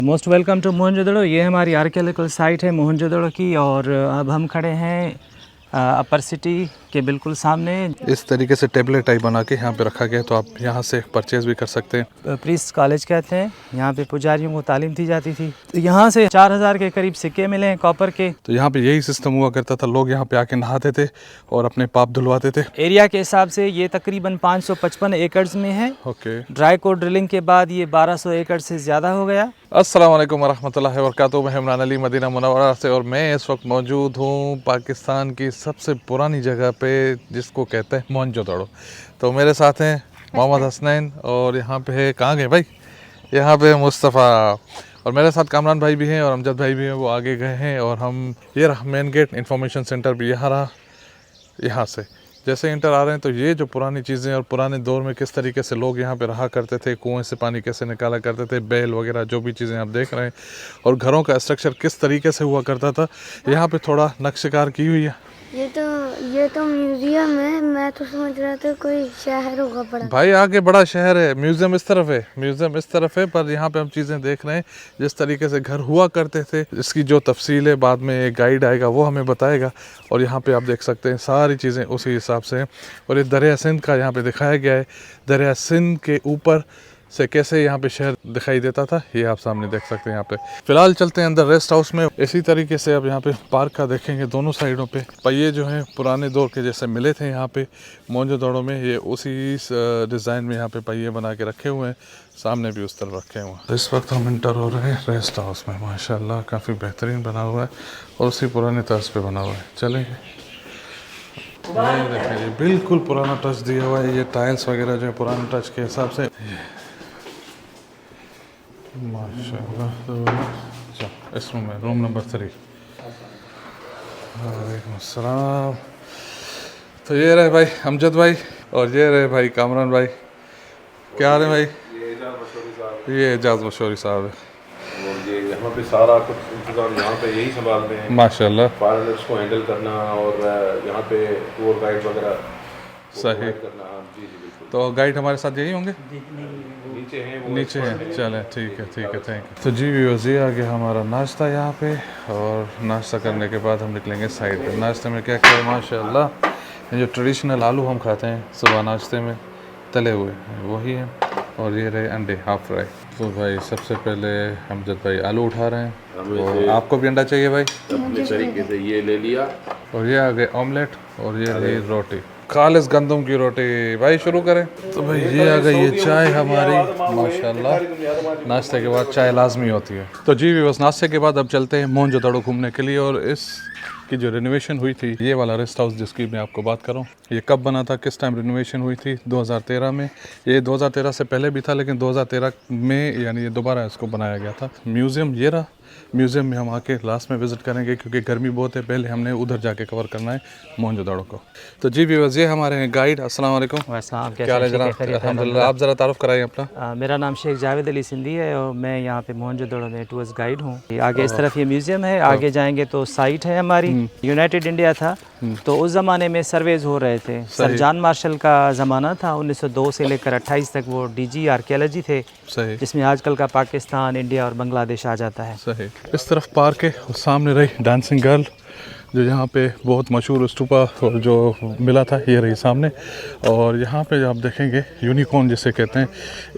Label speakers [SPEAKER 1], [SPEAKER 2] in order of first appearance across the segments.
[SPEAKER 1] Most welcome to Mohenjodaro. ये हमारी archaeological site है मोहनजोदड़ो की, और अब हम खड़े हैं अपर सिटी के बिल्कुल सामने।
[SPEAKER 2] इस तरीके से टेबलेट टाइप बना के यहाँ पे रखा गया है, तो आप यहाँ से परचेज भी कर सकते हैं।
[SPEAKER 1] प्रीस्ट कॉलेज कहते हैं, यहाँ पे पुजारियों को तालीम दी जाती थी। तो यहाँ से 4000 के करीब सिक्के मिले हैं कॉपर के।
[SPEAKER 2] तो यहाँ पे यही सिस्टम हुआ करता था, लोग यहाँ पे आके नहाते थे और अपने पाप धुलवाते थे।
[SPEAKER 1] एरिया के हिसाब से ये तकरीबन 555 एकड़ में है।
[SPEAKER 2] ओके।
[SPEAKER 1] ड्राई कोड ड्रिलिंग के बाद ये 1200 एकड़ से ज़्यादा हो गया।
[SPEAKER 2] अस्सलाम वालेकुम वरहमतुल्लाहि वबरकातुहू। मैं इमरान अली मदीना मुनव्वरा से, और मैं इस वक्त मौजूद हूँ पाकिस्तान की सबसे पुरानी जगह पे, जिसको कहते हैं मोहनजोदड़ो। तो मेरे साथ हैं मोहम्मद हसनैन, और यहाँ पे है, कहाँ गए भाई, यहाँ पे मुस्तफ़ा, और मेरे साथ कामरान भाई भी हैं और अमजद भाई भी हैं, वो आगे गए हैं। और हम ये रहा मेन गेट, इंफॉर्मेशन सेंटर भी यहाँ रहा। यहाँ से जैसे इंटर आ रहे हैं तो ये जो पुरानी चीज़ें और पुराने दौर में किस तरीके से लोग यहाँ पे रहा करते थे, कुएं से पानी कैसे निकाला करते थे, बैल वगैरह जो भी चीज़ें आप देख रहे हैं, और घरों का स्ट्रक्चर किस तरीके से हुआ करता था, यहाँ पे थोड़ा नक्शकार की हुई है।
[SPEAKER 3] ये तो म्यूजियम है। मैं तो समझ रहा था कोई शहर होगा बड़ा।
[SPEAKER 2] भाई आगे बड़ा शहर है, म्यूजियम इस तरफ है, म्यूजियम इस तरफ है, पर यहाँ पे हम चीज़ें देख रहे हैं जिस तरीके से घर हुआ करते थे। इसकी जो तफसील है बाद में एक गाइड आएगा वो हमें बताएगा। और यहाँ पे आप देख सकते हैं सारी चीज़ें उसी हिसाब से हैं। और ये दरिया सिंध का यहाँ पे दिखाया गया है, दरिया सिंध के ऊपर से कैसे यहाँ पे शहर दिखाई देता था, ये आप सामने देख सकते हैं। यहाँ पे फिलहाल चलते हैं अंदर रेस्ट हाउस में। इसी तरीके से आप यहाँ पे पार्क का देखेंगे, दोनों साइडों पे पहिए जो हैं पुराने दौर के जैसे मिले थे यहाँ पे मोहनजोदड़ो में, ये उसी डिज़ाइन में यहाँ पे पहिए बना के रखे हुए हैं, सामने भी उस तरफ रखे हुए हैं। इस वक्त हम इंटर हो रहे हैं रेस्ट हाउस में। माशाल्लाह काफ़ी बेहतरीन बना हुआ है और उसी पुराने तर्ज पे बना हुआ है। चलेंगे, ये देखिए बिल्कुल पुराना टच दिया हुआ है, ये टाइल्स वगैरह जो है पुराने टच के हिसाब से माशाल्लाह। तो इस रूम में, रूम नंबर 3। वालेकुम अस्सलाम। तो ये रहे भाई अमजद भाई, और ये रहे भाई कामरान भाई। क्या हाल है भाई? ये एजाज मशहूरी साहब है,
[SPEAKER 4] और ये यहाँ पे सारा कुछ इंतजाम यहाँ पे यही संभालते हैं
[SPEAKER 2] माशाल्लाह।
[SPEAKER 4] फॉरेनर्स को हैंडल करना और यहाँ पे टूर गाइड वगैरह
[SPEAKER 2] सही
[SPEAKER 4] करना। हाँ जी जी बिल्कुल।
[SPEAKER 2] तो गाइड हमारे साथ यही होंगे,
[SPEAKER 4] नीचे हैं वो,
[SPEAKER 2] नीचे हैं। चलें ठीक है, ठीक है, थैंक यू। तो जी व्यूअर्स, ये आ गया हमारा नाश्ता यहाँ पे, और नाश्ता करने के बाद हम निकलेंगे साइड पे। नाश्ते में क्या क्या है माशाल्लाह, ये जो ट्रेडिशनल आलू हम खाते हैं सुबह नाश्ते में तले हुए वही हैं, और ये रहे अंडे हाफ फ्राई। तो भाई सबसे पहले अमजद भाई आलू उठा रहे हैं, और आपको भी अंडा चाहिए भाई?
[SPEAKER 4] अपने तरीके से ये ले लिया,
[SPEAKER 2] और ये आ गए ऑमलेट, और ये रही रोटी, खालिस गंदम की रोटी। भाई शुरू करें। तो भाई ये आ गई ये चाय हमारी, माशाल्लाह नाश्ते के बाद चाय लाजमी होती है। तो जी भी बस नाश्ते के बाद अब चलते हैं मोहनजोदड़ो घूमने के लिए। और इस की जो रिनोवेशन हुई थी, ये वाला रेस्ट हाउस जिसकी मैं आपको बात कर रहा हूँ, ये कब बना था, किस टाइम रिनोवेशन हुई थी? 2013 में। ये 2013 से पहले भी था, लेकिन 2013 में यानी ये दोबारा इसको बनाया गया था। म्यूज़ियम ये रहा, म्यूज़ियम में हम आके लास्ट में विज़िट करेंगे क्योंकि गर्मी बहुत है, पहले हमने उधर जाके कवर करना है मोहनजोदड़ो को। तो जी व्यूअर्स, ये हमारे हैं गाइड। अस्सलाम वालेकुम। क्या हाल है जनाब? अल्हम्दुलिल्लाह। आप ज़रा तारुफ कराइए अपना।
[SPEAKER 1] मेरा नाम शेख जावेद अली सिंधी है, और मैं यहाँ पे मोहनजोदड़ो में टूरिस्ट गाइड हूँ। आगे इस तरफ ये म्यूज़ियम है, आगे जाएंगे तो साइट है हमारी। यूनाइटेड इंडिया था तो उस ज़माने में सर्वेज हो रहे थे। सर जॉन मार्शल का ज़माना था, 1902 से लेकर 28 तक वो डीजी आर्कियोलॉजी थे।
[SPEAKER 2] सही।
[SPEAKER 1] जिसमें आजकल का पाकिस्तान, इंडिया और बांग्लादेश आ जाता है।
[SPEAKER 2] सही। इस तरफ पार्क है, और सामने रही डांसिंग गर्ल जो यहाँ पे बहुत मशहूर स्तूपा और जो मिला था, ये रही सामने। और यहाँ पे आप देखेंगे यूनिकॉर्न जिसे कहते हैं,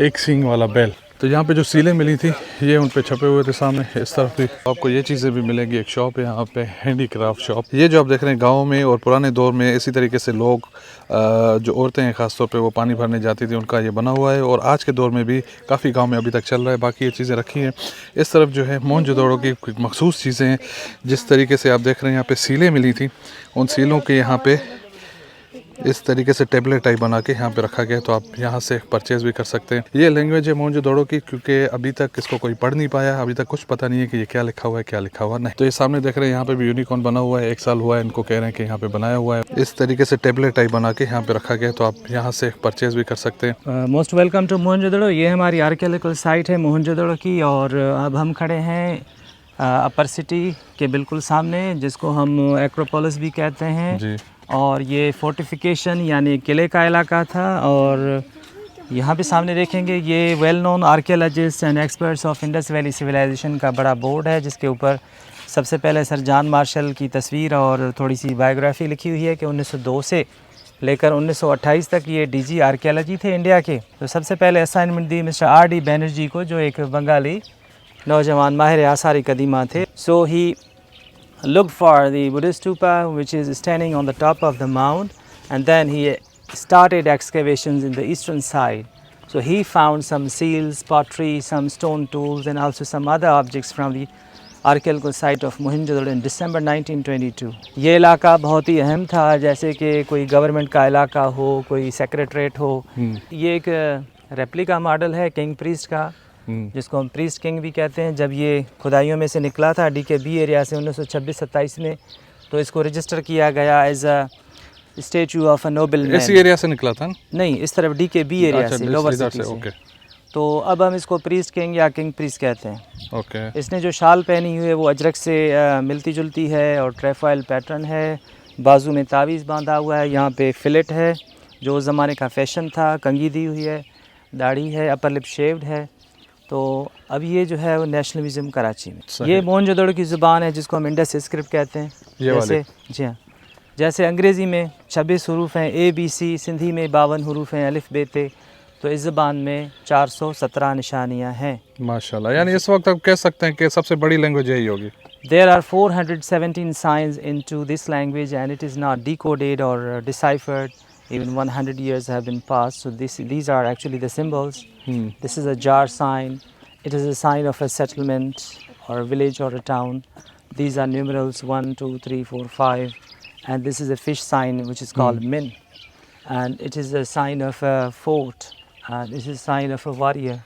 [SPEAKER 2] एक सींग वाला बैल। तो यहाँ पे जो सीलें मिली थी ये उन पे छपे हुए थे सामने। इस तरफ भी आपको ये चीज़ें भी मिलेंगी। एक शॉप है यहाँ पे, हैंडीक्राफ्ट शॉप। ये जो आप देख रहे हैं गाँव में और पुराने दौर में इसी तरीके से लोग जो औरतें हैं ख़ास तौर पे वो पानी भरने जाती थी, उनका ये बना हुआ है, और आज के दौर में भी काफ़ी गांव में अभी तक चल रहा है। बाकी ये चीज़ें रखी हैं। इस तरफ जो है मोहनजोदड़ो की मखसूस चीज़ें हैं, जिस तरीके से आप देख रहे हैं यहाँ पे सीलें मिली थी, उन सीलों के यहाँ पे इस तरीके से टेबलेट टाइप बना के यहाँ पे रखा गया है, तो आप यहाँ से परचेज़ भी कर सकते हैं। ये लैंग्वेज है मोहनजोदड़ो की, क्योंकि अभी तक इसको कोई पढ़ नहीं पाया, अभी तक कुछ पता नहीं है कि ये क्या लिखा हुआ है क्या लिखा हुआ नहीं। तो ये सामने देख रहे हैं यहाँ पे भी यूनिकॉर्न बना हुआ है, 1 साल हुआ है इनको, कह रहे हैं कि यहाँ पे बनाया हुआ है। इस तरीके से टेबलेट टाइप बना के यहाँ पे रखा गया है, तो आप यहाँ से परचेज़ भी कर सकते हैं।
[SPEAKER 1] Most welcome to Mohenjodaro. ये हमारी आर्कियोलॉजिकल साइट है मोहनजोदड़ो की, और अब हम खड़े हैं अपर सिटी के बिल्कुल सामने, जिसको हम एक्रोपोलिस भी कहते हैं
[SPEAKER 2] जी।
[SPEAKER 1] और ये फोर्टिफिकेशन यानी किले का इलाका था, और यहाँ पे सामने देखेंगे ये well known archaeologist and experts of Indus valley civilisation का बड़ा बोर्ड है, जिसके ऊपर सबसे पहले सर जॉन मार्शल की तस्वीर और थोड़ी सी बायोग्राफी लिखी हुई है कि 1902 से लेकर 1928 तक ये डीजी आर्कियोलॉजी थे इंडिया के। तो सबसे पहले असाइनमेंट दी मिस्टर R.D. बैनर्जी को, जो एक बंगाली नौजवान माहिर आसारी कदीमा थे। सो ही looked for the Buddhist stupa which is standing on the top of the mound, and then he started excavations in the eastern side. So he found some seals, pottery, some stone tools and also some other objects from the archaeological site of Mohenjo-daro in December 1922. ये इलाका बहुत ही अहम था, जैसे कि कोई government का इलाका हो, कोई सेक्रेटरेट हो। ये एक रेप्लिका मॉडल है किंग प्रीस्ट का, जिसको हम प्रीस्ट किंग भी कहते हैं। जब ये खुदाइयों में से निकला था DKB एरिया से 1926-27 में, तो इसको रजिस्टर किया गया as a statue of a noble man.
[SPEAKER 2] इसी एरिया से निकला था?
[SPEAKER 1] नहीं, इस तरफ DKB एरिया से, लोअर सिटी से।
[SPEAKER 2] ओके।
[SPEAKER 1] तो अब हम इसको प्रीस्ट किंग या किंग प्रीस्ट कहते हैं।
[SPEAKER 2] ओके।
[SPEAKER 1] इसने जो शाल पहनी हुई है वो अजरक से मिलती जुलती है और ट्रेफाइल पैटर्न है। बाजू में तावीज़ बांधा हुआ है, यहाँ पे फिलेट है जो उस ज़माने का फैशन था, कंघी दी हुई है, दाढ़ी है, अपर लिप शेव्ड है। तो अब ये जो है वो नेशनल म्यूज़ियम कराची में। ये मोहनजोदड़ो की ज़ुबान है जिसको हम इंडस स्क्रिप्ट कहते हैं। जैसे जी हाँ, जैसे अंग्रेज़ी में 26 हरूफ हैं ABC, सिंधी में 52 हरूफ हैं अलिफ बे ते, तो इस ज़बान में 417 निशानियाँ हैं।
[SPEAKER 2] माशाल्लाह, यानी इस वक्त आप कह सकते हैं कि सबसे बड़ी लैंग्वेज यही होगी।
[SPEAKER 1] There are 417 signs into this language and it is not decoded or deciphered. Even 100 years have been passed. So these are actually the symbols. This is a jar sign. It is a sign of a settlement or a village or a town. These are numerals 1, 2, 3, 4, 5. And this is a fish sign which is called min. And it is a sign of a fort. And this is a sign of a warrior.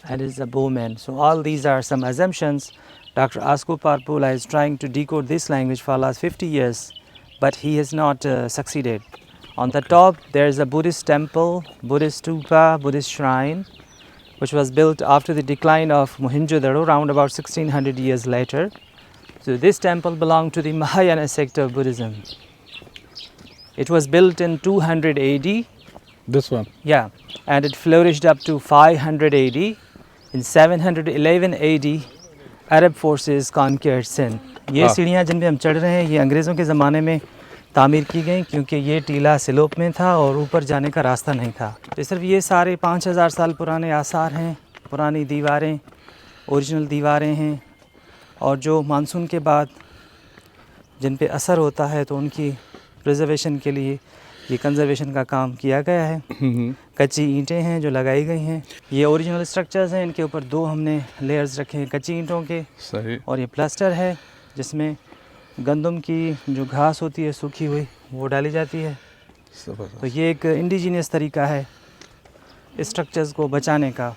[SPEAKER 1] And it is a bowman. So all these are some assumptions. Dr. Asko Parpula is trying to decode this language for the last 50 years, but he has not succeeded. On the top, there is a Buddhist temple, Buddhist stupa, Buddhist shrine, which was built after the decline of Mohenjo-daro, around about 1600 years later. So this temple belonged to the Mahayana sect of Buddhism. It was built in 200 AD.
[SPEAKER 2] This one?
[SPEAKER 1] Yeah, and it flourished up to 500 AD. In 711 AD, Arab forces conquered Sindh. ये सीढ़ियाँ जिन पे हम चढ़ रहे हैं ये अंग्रेज़ों के ज़माने में तामीर की गई, क्योंकि ये टीला सिलोप में था और ऊपर जाने का रास्ता नहीं था। तो सिर्फ ये सारे 5000 साल पुराने आसार हैं, पुरानी दीवारें, ओरिजिनल दीवारें हैं, और जो मानसून के बाद जिन पे असर होता है तो उनकी प्रिजर्वेशन के लिए ये कंजर्वेशन का काम किया गया है। कच्ची ईंटें हैं जो लगाई गई हैं। ये ओरिजिनल स्ट्रक्चर्स हैं, इनके ऊपर 2 हमने लेयर्स रखे हैं कच्ची ईंटों के।
[SPEAKER 2] सही। और
[SPEAKER 1] ये प्लास्टर है जिसमें गंदम की जो घास होती है सूखी हुई वो डाली जाती है। तो ये एक इंडिजीनियस तरीका है स्ट्रक्चर्स को बचाने का।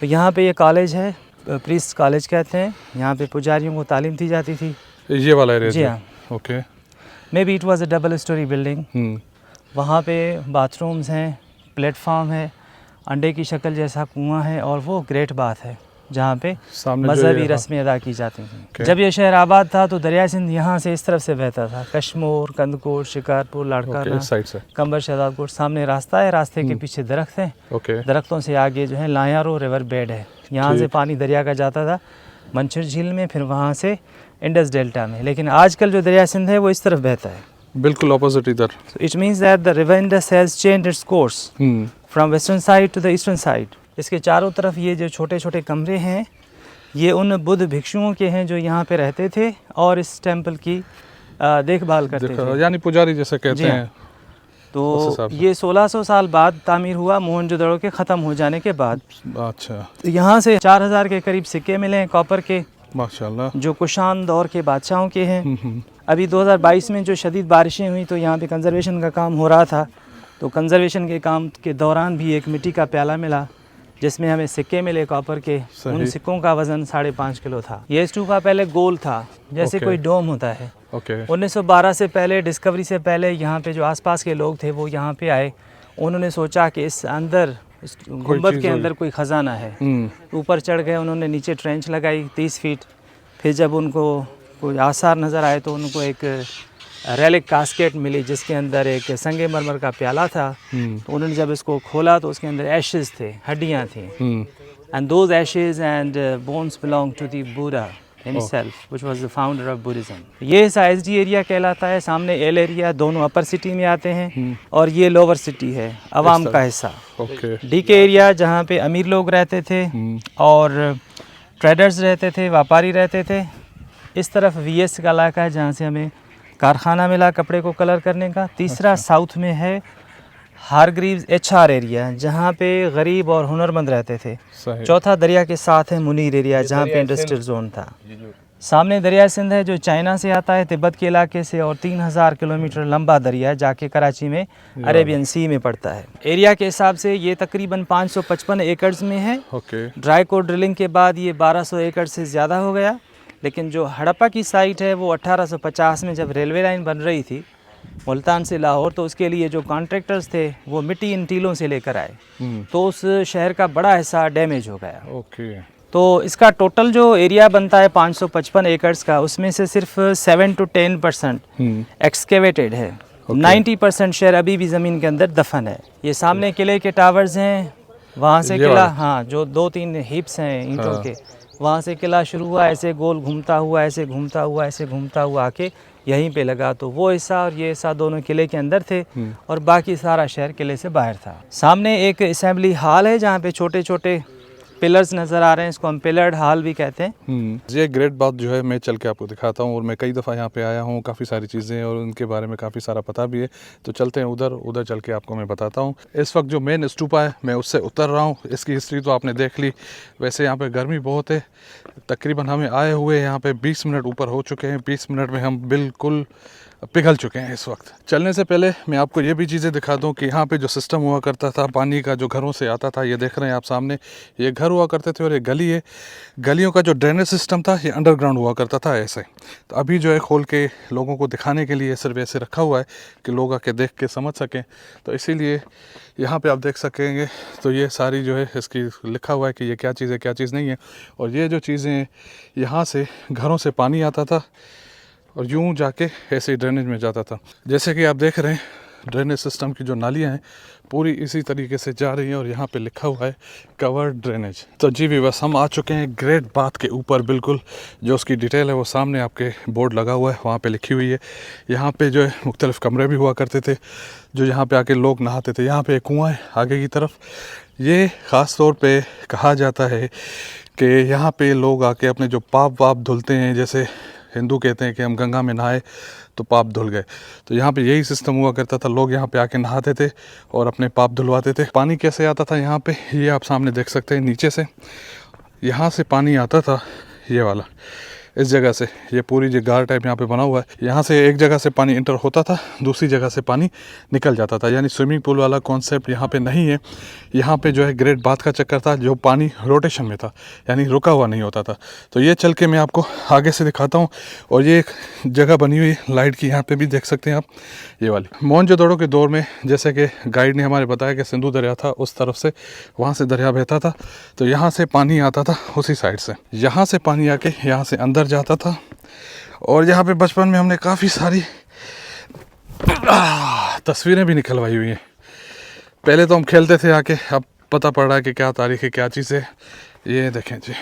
[SPEAKER 1] तो यहाँ पे ये कॉलेज है, प्रीस्ट कॉलेज कहते हैं। यहाँ पे पुजारियों को तालीम दी जाती थी।
[SPEAKER 2] ये वाला एरिया?
[SPEAKER 1] जी हाँ।
[SPEAKER 2] Okay.
[SPEAKER 1] May be it was a double storey building. वहाँ पे बाथरूम्स हैं, प्लेटफॉर्म है, अंडे की शक्ल जैसा कुआं है, और वो ग्रेट बाथ है जहाँ पे मजहबी रस्में अदा की जाती थी। जब ये शहर आबाद था तो दरिया सिंध यहाँ से इस तरफ से बहता था। कश्मीर, कंदकोट, शिकारपुर, लाड़काना, कंबर, शहजादकोट। सामने रास्ता है, रास्ते के पीछे दरख्त हैं। दरख्तों से आगे जो है लायारो रिवर बेड है। यहाँ से पानी दरिया का जाता था मंछर झील में, फिर वहाँ से इंडस डेल्टा में। लेकिन आजकल जो दरिया सिंध है वो इस तरफ बहता है, बिल्कुल
[SPEAKER 2] ऑपोजिट इधर।
[SPEAKER 1] So it means that the river Indus has changed its course from western side to the eastern side. इसके चारों तरफ ये जो छोटे छोटे कमरे हैं ये उन बुद्ध भिक्षुओं के हैं जो यहाँ पे रहते थे और इस टेंपल की देखभाल करते थे,
[SPEAKER 2] यानी पुजारी जैसे कहते हैं।
[SPEAKER 1] तो ये 1600 साल बाद तामीर हुआ मोहनजोदड़ो के ख़त्म हो जाने के बाद।
[SPEAKER 2] अच्छा।
[SPEAKER 1] यहाँ से 4000 के करीब सिक्के मिले हैं कॉपर के,
[SPEAKER 2] माशाल्लाह,
[SPEAKER 1] जो कुशान दौर के बादशाहों के हैं। अभी 2022 में जो शदीद बारिशें हुई तो यहाँ पे कंजर्वेशन का काम हो रहा था, तो कंजर्वेशन के काम के दौरान भी एक मिट्टी का प्याला मिला जिसमें हमें सिक्के मिले कॉपर के। उन सिक्कों का वज़न 5.5 किलो था। ये स्तूपा पहले गोल था, जैसे कोई डोम होता है। 1912 से पहले, डिस्कवरी से पहले यहाँ पे जो आसपास के लोग थे वो यहाँ पे आए। उन्होंने सोचा कि इस अंदर, इस गुंबद के अंदर कोई ख़जाना है। ऊपर चढ़ गए, उन्होंने नीचे ट्रेंच लगाई 30 फीट। फिर जब उनको कोई आसार नज़र आए तो उनको एक रेलिक कास्केट मिली जिसके अंदर एक संगमरमर का प्याला था। तो उन्होंने जब इसको खोला तो उसके अंदर एशेस थे, हड्डियाँ थी। And those ashes and bones belong to the Buddha himself, which was the founder of Buddhism. ये ISD एरिया कहलाता है। सामने एल एरिया, दोनों अपर सिटी में आते हैं और ये लोअर सिटी है, अवाम का हिस्सा। डी के एरिया जहाँ पे अमीर लोग रहते थे और ट्रेडर्स रहते थे, व्यापारी रहते थे। इस तरफ VS का इलाका है जहाँ से हमें कारखाना मिला कपड़े को कलर करने का। तीसरा साउथ में है हारग्रीव्स HR एरिया जहाँ पे गरीब और हुनरमंद रहते थे। चौथा दरिया के साथ है मुनीर एरिया जहाँ पे इंडस्ट्रियल जोन था। सामने दरिया सिंध है जो चाइना से आता है, तिब्बत के इलाके से, और 3000 किलोमीटर लंबा दरिया जाके कराची में अरेबियन सी में पड़ता है। एरिया के हिसाब से ये तकरीबन 555 एकड़्स में है। ड्राई कोर ड्रिलिंग के बाद ये 1200 एकड़ से ज़्यादा हो गया। लेकिन जो हड़प्पा की साइट है वो 1850 में जब रेलवे लाइन बन रही थी मुल्तान से लाहौर, तो उसके लिए जो कॉन्ट्रैक्टर्स थे वो मिट्टी इन टीलों से लेकर आए, तो उस शहर का बड़ा हिस्सा डैमेज हो गया। तो इसका टोटल जो एरिया बनता है 555 एकड़्स का, उसमें से सिर्फ 7 to 10% एक्सकेवेटेड है। 90% शहर अभी भी ज़मीन के अंदर दफन है। ये सामने किले के टावर्स हैं, वहाँ से किला, हाँ, जो 2-3 हिप्स हैं ईंटों के, वहाँ से किला शुरू हुआ, ऐसे गोल घूमता हुआ, ऐसे घूमता हुआ, ऐसे घूमता हुआ आके यहीं पे लगा। तो वो हिस्सा और ये हिस्सा दोनों किले के अंदर थे और बाकी सारा शहर किले से बाहर था। सामने एक असेंबली हॉल है जहाँ पे छोटे छोटे पिलर्स नज़र आ रहे हैं, इसको हम पिलर्ड हॉल भी कहते हैं।
[SPEAKER 2] ये ग्रेट बात जो है मैं चल के आपको दिखाता हूँ, और मैं कई दफ़ा यहाँ पे आया हूँ, काफ़ी सारी चीज़ें और उनके बारे में काफ़ी सारा पता भी है। तो चलते हैं उधर चल के आपको मैं बताता हूँ। इस वक्त जो मेन स्तूपा है मैं उससे उतर रहा हूँ। इसकी हिस्ट्री तो आपने देख ली। वैसे यहाँ पे गर्मी बहुत है, तकरीबन हमें आए हुए यहाँ पे 20 मिनट ऊपर हो चुके हैं। 20 मिनट में हम बिल्कुल पिघल चुके हैं इस वक्त। चलने से पहले मैं आपको ये भी चीज़ें दिखा दूं कि यहाँ पे जो सिस्टम हुआ करता था पानी का, जो घरों से आता था, ये देख रहे हैं आप सामने, ये घर हुआ करते थे और ये गली है। गलियों का जो ड्रेनेज सिस्टम था ये अंडरग्राउंड हुआ करता था ऐसे। तो अभी जो है खोल के लोगों को दिखाने के लिए सिर्फ ऐसे रखा हुआ है कि लोग आके देख के समझ सकें। तो इसीलिए यहाँ पर आप देख सकेंगे। तो ये सारी जो है इसकी लिखा हुआ है कि ये क्या चीज़ है, क्या चीज़ नहीं है। और ये जो चीज़ें यहाँ से घरों से पानी आता था और यूं जाके ऐसे ड्रेनेज में जाता था। जैसे कि आप देख रहे हैं ड्रेनेज सिस्टम की जो नालियां हैं पूरी इसी तरीके से जा रही हैं और यहाँ पे लिखा हुआ है कवर्ड ड्रेनेज। तो जी भी बस हम आ चुके हैं ग्रेट बाथ के ऊपर। बिल्कुल जो उसकी डिटेल है वो सामने आपके बोर्ड लगा हुआ है, वहाँ पे लिखी हुई है। यहाँ पे जो है मुख्तलिफ़ कमरे भी हुआ करते थे जो यहाँ पे आके लोग नहाते थे। यहाँ पे एक कुआँ है आगे की तरफ। ये ख़ास तौर पे कहा जाता है कि यहाँ पे लोग आके अपने जो पाप वाप धुलते हैं, जैसे हिंदू कहते हैं कि हम गंगा में नहाए तो पाप धुल गए, तो यहाँ पे यही सिस्टम हुआ करता था। लोग यहाँ पे आके नहाते थे और अपने पाप धुलवाते थे। पानी कैसे आता था यहाँ पे, ये आप सामने देख सकते हैं। नीचे से यहाँ से पानी आता था, ये वाला इस जगह से, ये पूरी जो गार टाइप यहाँ पे बना हुआ है, यहाँ से एक जगह से पानी इंटर होता था, दूसरी जगह से पानी निकल जाता था। यानी स्विमिंग पूल वाला कॉन्सेप्ट यहाँ पे नहीं है। यहाँ पे जो है ग्रेट बाथ का चक्कर था, जो पानी रोटेशन में था, यानी रुका हुआ नहीं होता था। तो ये चल के मैं आपको आगे से दिखाता हूँ। और ये एक जगह बनी हुई है लाइट की, यहाँ पे भी देख सकते हैं आप, ये वाली। मोहनजोदड़ो के दौर में जैसे कि गाइड ने हमारे बताया कि सिंधु दरिया था, उस तरफ से वहाँ से दरिया बहता था, तो यहाँ से पानी आता था उसी साइड से। यहाँ से पानी आके यहाँ से अंदर जाता था। और यहाँ पे बचपन में हमने काफ़ी सारी तस्वीरें भी निकलवाई हुई हैं। पहले तो हम खेलते थे आके, अब पता पड़ रहा है कि क्या तारीख है, क्या चीज़ है। ये देखें जी,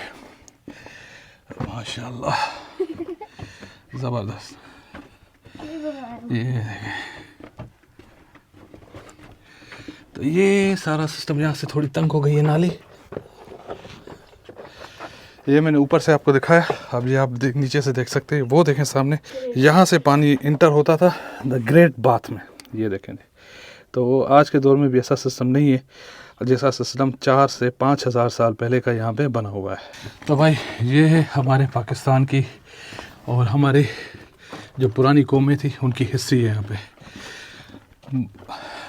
[SPEAKER 2] माशाल्लाह ज़बरदस्त। ये देखें, तो ये सारा सिस्टम यहाँ से थोड़ी तंग हो गई है नाली। ये मैंने ऊपर से आपको दिखाया, अब ये आप नीचे से देख सकते हैं। वो देखें सामने, यहाँ से पानी इंटर होता था द ग्रेट बाथ में, ये देखें। तो आज के दौर में भी ऐसा सिस्टम नहीं है, जैसा सिस्टम 4 से 5,000 साल पहले का यहाँ पे बना हुआ है। तो भाई ये है हमारे पाकिस्तान की और हमारे जो पुरानी कौमें थी उनकी हिस्ट्री है यहाँ पे।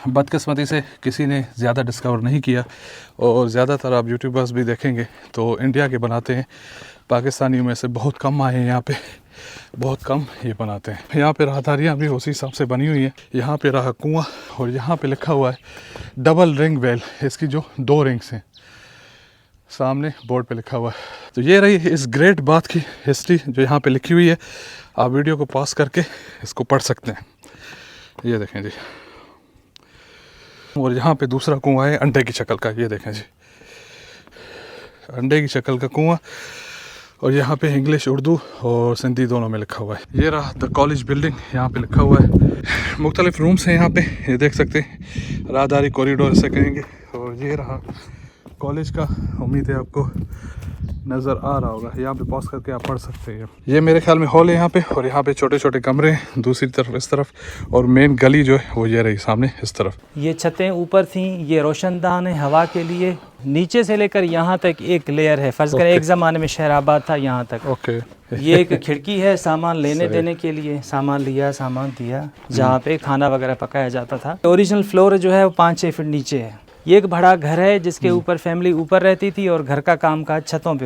[SPEAKER 2] बदकिस्मती से किसी ने ज़्यादा डिस्कवर नहीं किया, और ज़्यादातर आप यूट्यूबर्स भी देखेंगे तो इंडिया के बनाते हैं, पाकिस्तानियों में से बहुत कम आए हैं यहाँ पे, बहुत कम ये बनाते हैं। यहाँ पे राहदारियाँ भी उसी हिसाब से बनी हुई हैं। यहाँ पे रहा कुआं और यहाँ पे लिखा हुआ है डबल रिंग वेल, इसकी जो 2 रिंग्स हैं, सामने बोर्ड पे लिखा हुआ है। तो ये रही इस ग्रेट बात की हिस्ट्री जो यहाँ पे लिखी हुई है। आप वीडियो को पॉज करके इसको पढ़ सकते हैं। ये देखें जी, और यहाँ पे दूसरा कुआं है अंडे की शक्ल का। ये देखें जी, अंडे की शक्ल का कुआं, और यहाँ पे इंग्लिश, उर्दू और सिंधी दोनों में लिखा हुआ है। ये रहा द कॉलेज बिल्डिंग, यहाँ पे लिखा हुआ है। मुख्तलिफ रूम्स हैं यहाँ पे, ये देख सकते हैं, राहदारी कॉरिडोर से कहेंगे। और ये रहा कॉलेज का, उम्मीद है आपको नज़र आ रहा होगा। यहाँ पे पॉज करके आप पढ़ सकते हैं। ये मेरे ख्याल में हॉल है यहाँ पे, और यहाँ पे छोटे छोटे कमरे हैं दूसरी तरफ इस तरफ, और मेन गली जो है वो ये रही सामने इस तरफ।
[SPEAKER 1] ये छतें ऊपर थी, ये रोशनदान है हवा के लिए। नीचे से लेकर यहाँ तक एक लेयर है। फर्ज करें एक ज़माने में शहराबाद था यहाँ तक।
[SPEAKER 2] ओके,
[SPEAKER 1] ये एक खिड़की है सामान लेने देने के लिए, सामान लिया सामान दिया, जहाँ पे खाना वगैरह पकाया जाता था। ओरिजिनल फ्लोर जो है वो 5-6 फीट नीचे है। ये एक बड़ा घर है जिसके ऊपर फैमिली ऊपर रहती थी और घर का काम काज छतों पे होता